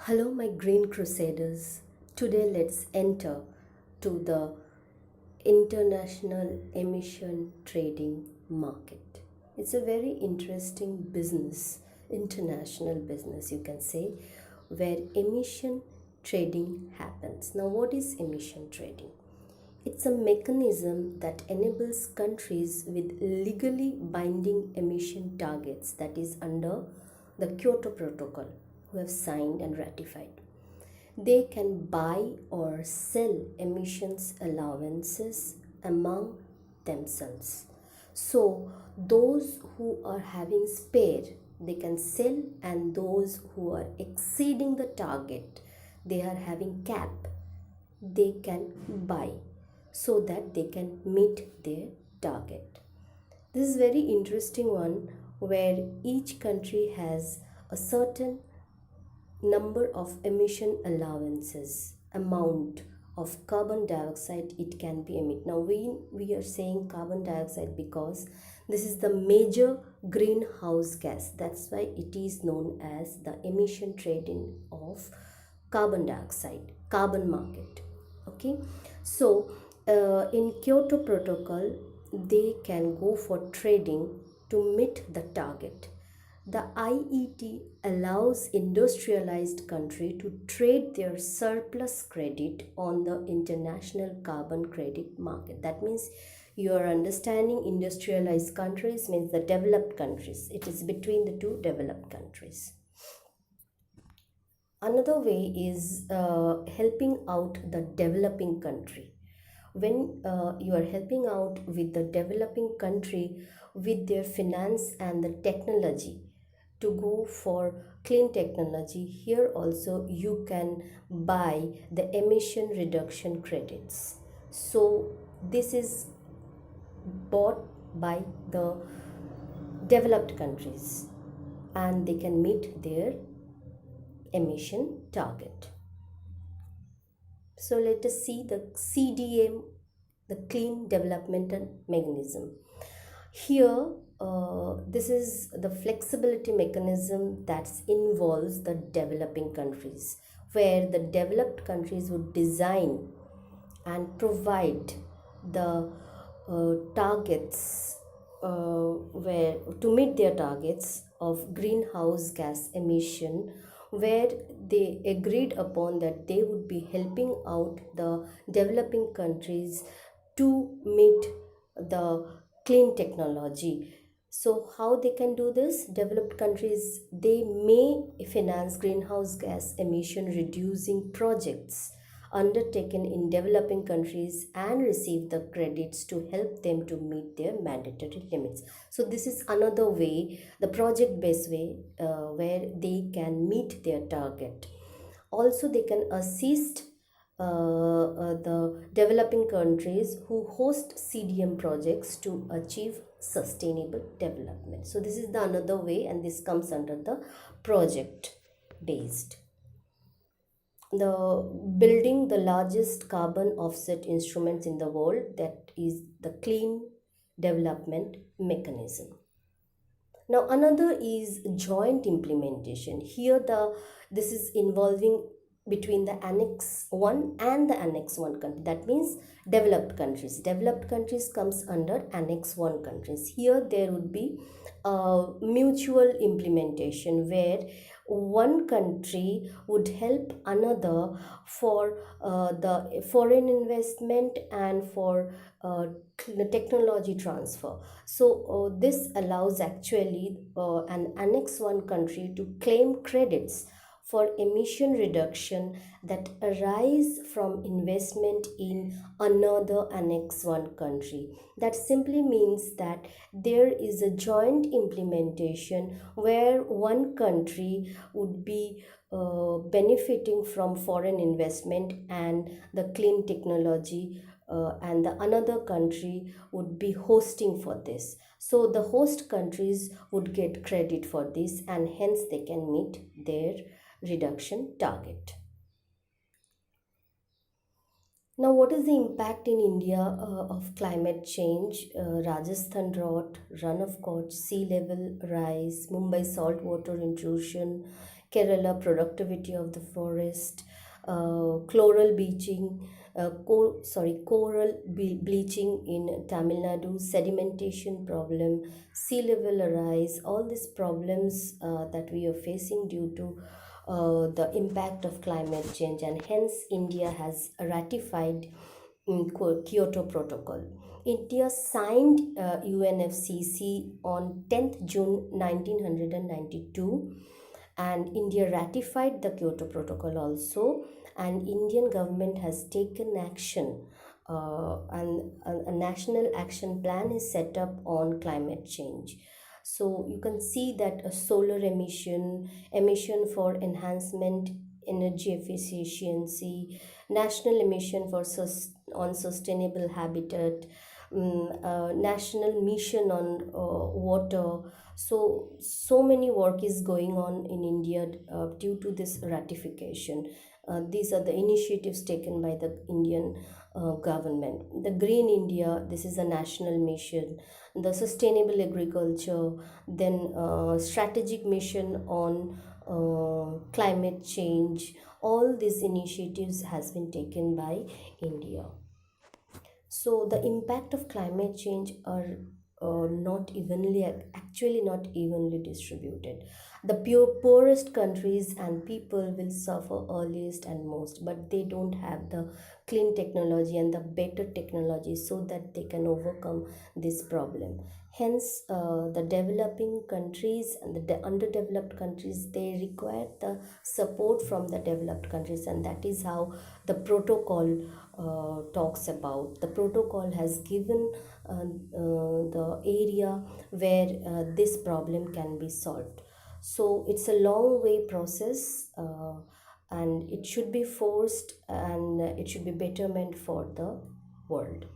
Hello, my green crusaders. Today, let's enter to the international emission trading market. It's a very interesting business, international business, you can say, where emission trading happens. Now, what is emission trading? It's a mechanism that enables countries with legally binding emission targets, that is, under the Kyoto Protocol, who have signed and ratified. They can buy or sell emissions allowances among themselves. So, those who are having spare, they can sell, and those who are exceeding the target, they are having cap, they can buy so that they can meet their target. This is very interesting one where each country has a certain number of emission allowances, amount of carbon dioxide it can be emit. Now we are saying carbon dioxide because this is the major greenhouse gas. That's why it is known as the emission trading of carbon dioxide, carbon market. Okay, so in Kyoto Protocol, they can go for trading to meet the target. The IET allows industrialized country to trade their surplus credit on the international carbon credit market. That means you are understanding industrialized countries means the developed countries. It is between the two developed countries. Another way is helping out the developing country. When you are helping out with the developing country with their finance and the technology to go for clean technology, here also you can buy the emission reduction credits. So this is bought by the developed countries and they can meet their emission target. So let us see the CDM, the Clean Development Mechanism. Here, this is the flexibility mechanism that involves the developing countries, where the developed countries would design and provide the targets where to meet their targets of greenhouse gas emission, where they agreed upon that they would be helping out the developing countries to meet the clean technology. So how they can do this? Developed countries, they may finance greenhouse gas emission reducing projects undertaken in developing countries and receive the credits to help them to meet their mandatory limits. So this is another way, the project based way, where they can meet their target. Also they can assist the developing countries who host CDM projects to achieve sustainable development. So this is the another way, and this comes under the project based. The building the largest carbon offset instruments in the world, that is the clean development mechanism. Now another is joint implementation. Here this is involving between the Annex 1 and the Annex 1 country. That means developed countries. Developed countries comes under Annex 1 countries. Here there would be mutual implementation where one country would help another for the foreign investment and for technology transfer. So this allows actually an Annex 1 country to claim credits for emission reduction that arise from investment in another Annex 1 country. That simply means that there is a joint implementation where one country would be benefiting from foreign investment and the clean technology, and the another country would be hosting for this. So the host countries would get credit for this, and hence they can meet their reduction target. Now, what is the impact in India of climate change? Rajasthan drought, run of course, sea level rise, Mumbai saltwater intrusion, Kerala, productivity of the forest, chloral bleaching, bleaching in Tamil Nadu, sedimentation problem, sea level rise, all these problems that we are facing due to the impact of climate change, and hence India has ratified Kyoto Protocol. India signed UNFCCC on 10th June 1992, and India ratified the Kyoto Protocol also, and Indian government has taken action, and a national action plan is set up on climate change. So you can see that a solar emission for enhancement energy efficiency, national emission for on sustainable habitat, national mission on water. So many work is going on in India due to this ratification. These are the initiatives taken by the Indian government. The Green India, this is a national mission. The sustainable agriculture, then strategic mission on climate change. All these initiatives has been taken by India. So the impact of climate change are not evenly, actually not evenly distributed. The poorest countries and people will suffer earliest and most, but they don't have the clean technology and the better technology so that they can overcome this problem. Hence, the developing countries and the underdeveloped countries, they require the support from the developed countries, and that is how the protocol talks about. The protocol has given the area where this problem can be solved. So it's a long way process, and it should be forced, and it should be betterment for the world.